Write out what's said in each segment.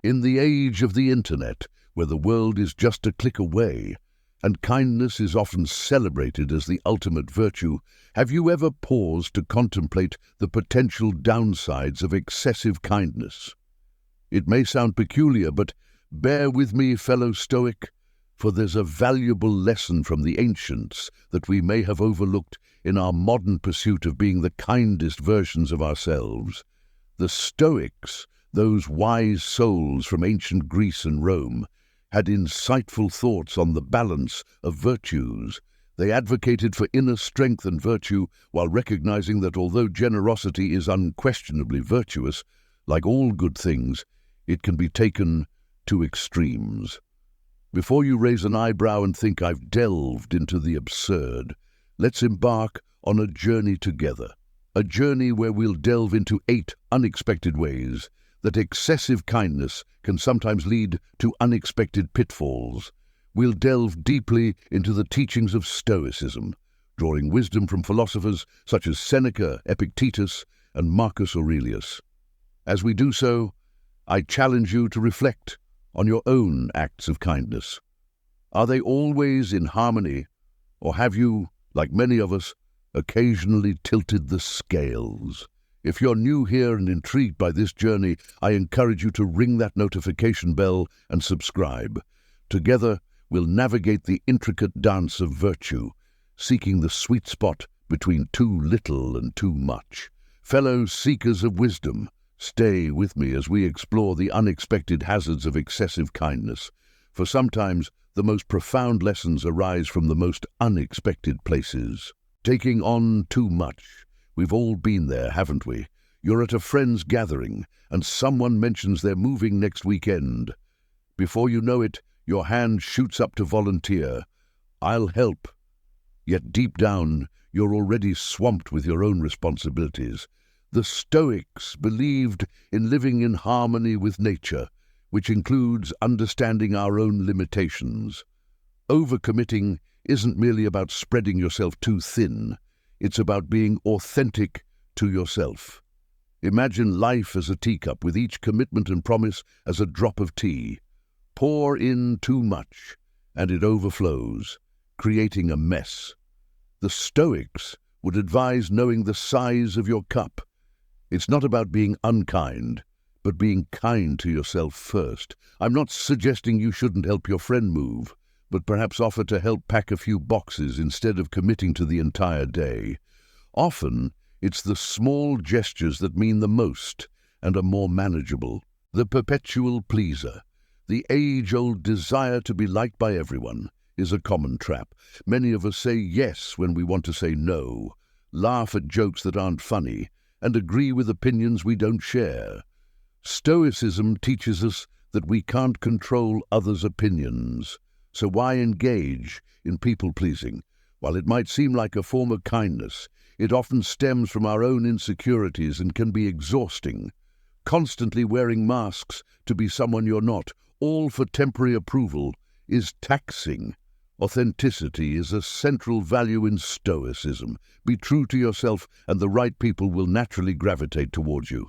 In the age of the internet, where the world is just a click away, and kindness is often celebrated as the ultimate virtue, have you ever paused to contemplate the potential downsides of excessive kindness? It may sound peculiar, but bear with me, fellow Stoic, for there's a valuable lesson from the ancients that we may have overlooked in our modern pursuit of being the kindest versions of ourselves. The Stoics, those wise souls from ancient Greece and Rome, had insightful thoughts on the balance of virtues. They advocated for inner strength and virtue while recognizing that although generosity is unquestionably virtuous, like all good things, it can be taken to extremes. Before you raise an eyebrow and think I've delved into the absurd, let's embark on a journey together. A journey where we'll delve into 8 unexpected ways that excessive kindness can sometimes lead to unexpected pitfalls. We'll delve deeply into the teachings of Stoicism, drawing wisdom from philosophers such as Seneca, Epictetus, and Marcus Aurelius. As we do so, I challenge you to reflect on your own acts of kindness. Are they always in harmony, or have you, like many of us, occasionally tilted the scales? If you're new here and intrigued by this journey, I encourage you to ring that notification bell and subscribe. Together, we'll navigate the intricate dance of virtue, seeking the sweet spot between too little and too much. Fellow seekers of wisdom, stay with me as we explore the unexpected hazards of excessive kindness, for sometimes the most profound lessons arise from the most unexpected places. Taking on too much. We've all been there, haven't we? You're at a friend's gathering, and someone mentions they're moving next weekend. Before you know it, your hand shoots up to volunteer. I'll help. Yet deep down, you're already swamped with your own responsibilities. The Stoics believed in living in harmony with nature, which includes understanding our own limitations. Overcommitting isn't merely about spreading yourself too thin. It's about being authentic to yourself. Imagine life as a teacup, with each commitment and promise as a drop of tea. Pour in too much, and it overflows, creating a mess. The Stoics would advise knowing the size of your cup. It's not about being unkind, but being kind to yourself first. I'm not suggesting you shouldn't help your friend move, but perhaps offer to help pack a few boxes instead of committing to the entire day. Often, it's the small gestures that mean the most and are more manageable. The perpetual pleaser, the age-old desire to be liked by everyone, is a common trap. Many of us say yes when we want to say no, laugh at jokes that aren't funny, and agree with opinions we don't share. Stoicism teaches us that we can't control others' opinions. So why engage in people-pleasing? While it might seem like a form of kindness, it often stems from our own insecurities and can be exhausting. Constantly wearing masks to be someone you're not, all for temporary approval, is taxing. Authenticity is a central value in Stoicism. Be true to yourself, and the right people will naturally gravitate towards you.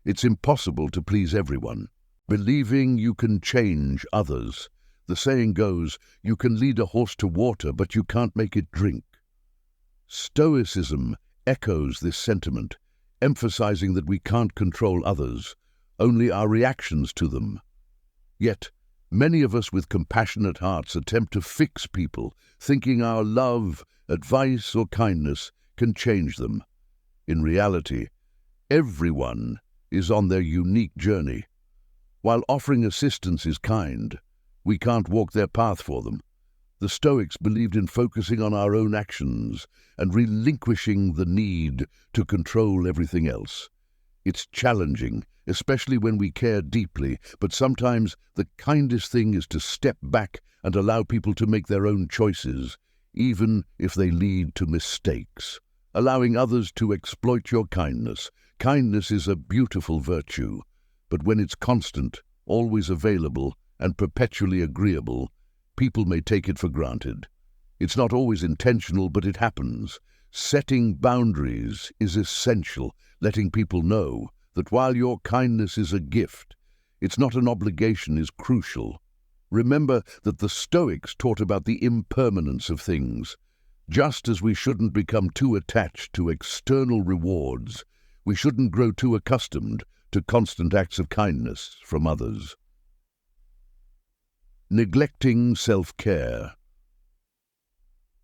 It's impossible to please everyone. Believing you can change others. The saying goes, you can lead a horse to water, but you can't make it drink. Stoicism echoes this sentiment, emphasizing that we can't control others, only our reactions to them. Yet, many of us with compassionate hearts attempt to fix people, thinking our love, advice, or kindness can change them. In reality, everyone is on their unique journey. While offering assistance is kind, we can't walk their path for them. The Stoics believed in focusing on our own actions and relinquishing the need to control everything else. It's challenging, especially when we care deeply, but sometimes the kindest thing is to step back and allow people to make their own choices, even if they lead to mistakes. Allowing others to exploit your kindness. Kindness is a beautiful virtue, but when it's constant, always available, and perpetually agreeable, people may take it for granted. It's not always intentional, but it happens. Setting boundaries is essential, letting people know that while your kindness is a gift, it's not an obligation, is crucial. Remember that the Stoics taught about the impermanence of things. Just as we shouldn't become too attached to external rewards, we shouldn't grow too accustomed to constant acts of kindness from others. Neglecting self-care.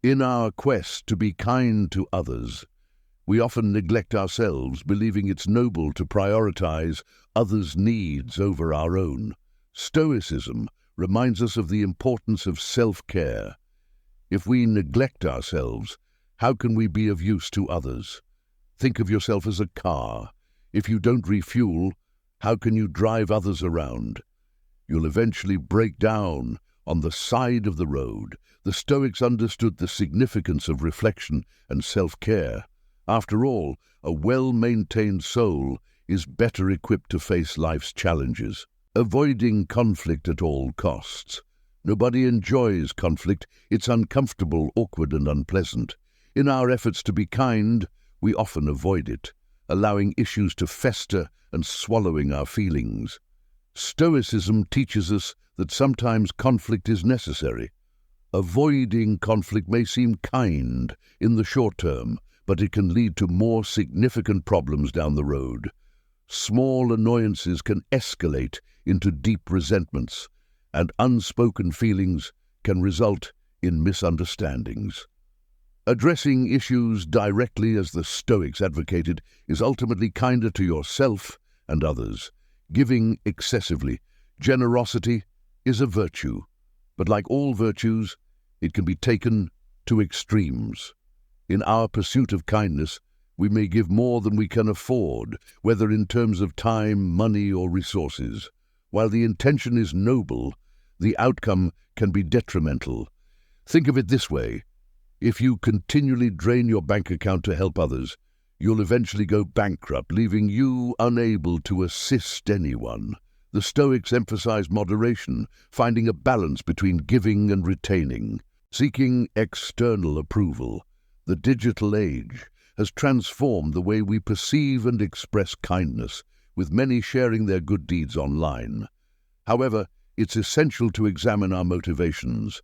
In our quest to be kind to others, we often neglect ourselves, believing it's noble to prioritize others' needs over our own. Stoicism reminds us of the importance of self-care. If we neglect ourselves, how can we be of use to others? Think of yourself as a car. If you don't refuel, how can you drive others around? You'll eventually break down on the side of the road. The Stoics understood the significance of reflection and self-care. After all, a well-maintained soul is better equipped to face life's challenges. Avoiding conflict at all costs. Nobody enjoys conflict. It's uncomfortable, awkward, and unpleasant. In our efforts to be kind, we often avoid it, allowing issues to fester and swallowing our feelings. Stoicism teaches us that sometimes conflict is necessary. Avoiding conflict may seem kind in the short term, but it can lead to more significant problems down the road. Small annoyances can escalate into deep resentments, and unspoken feelings can result in misunderstandings. Addressing issues directly, as the Stoics advocated, is ultimately kinder to yourself and others. Giving excessively. Generosity is a virtue, but like all virtues, it can be taken to extremes. In our pursuit of kindness, we may give more than we can afford, whether in terms of time, money, or resources. While the intention is noble, the outcome can be detrimental. Think of it this way. If you continually drain your bank account to help others, you'll eventually go bankrupt, leaving you unable to assist anyone. The Stoics emphasize moderation, finding a balance between giving and retaining. Seeking external approval. The digital age has transformed the way we perceive and express kindness, with many sharing their good deeds online. However, it's essential to examine our motivations.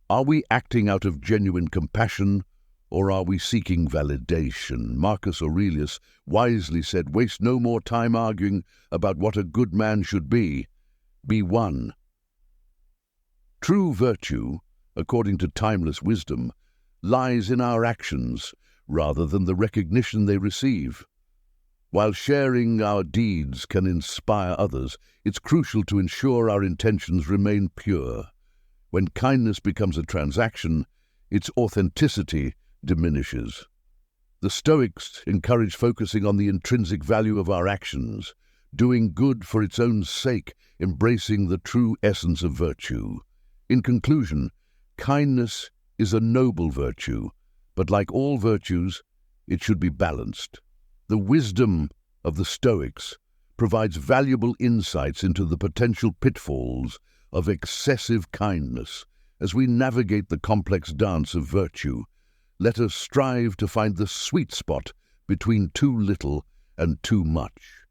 Are we acting out of genuine compassion, or are we seeking validation? Marcus Aurelius wisely said, "Waste no more time arguing about what a good man should be. Be one." True virtue, according to timeless wisdom, lies in our actions rather than the recognition they receive. While sharing our deeds can inspire others, it's crucial to ensure our intentions remain pure. When kindness becomes a transaction, its authenticity diminishes. The Stoics encourage focusing on the intrinsic value of our actions, doing good for its own sake, embracing the true essence of virtue. In conclusion, kindness is a noble virtue, but like all virtues, it should be balanced. The wisdom of the Stoics provides valuable insights into the potential pitfalls of excessive kindness. As we navigate the complex dance of virtue, let us strive to find the sweet spot between too little and too much.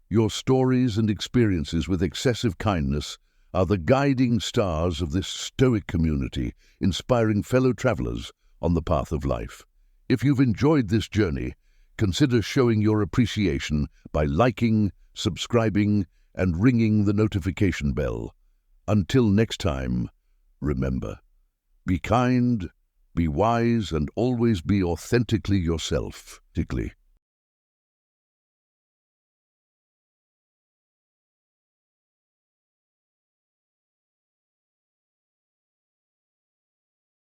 Your stories and experiences with excessive kindness are the guiding stars of this Stoic community, inspiring fellow travelers on the path of life. If you've enjoyed this journey, consider showing your appreciation by liking, subscribing, and ringing the notification bell. Until next time, remember, be kind, be wise, and always be authentically yourself.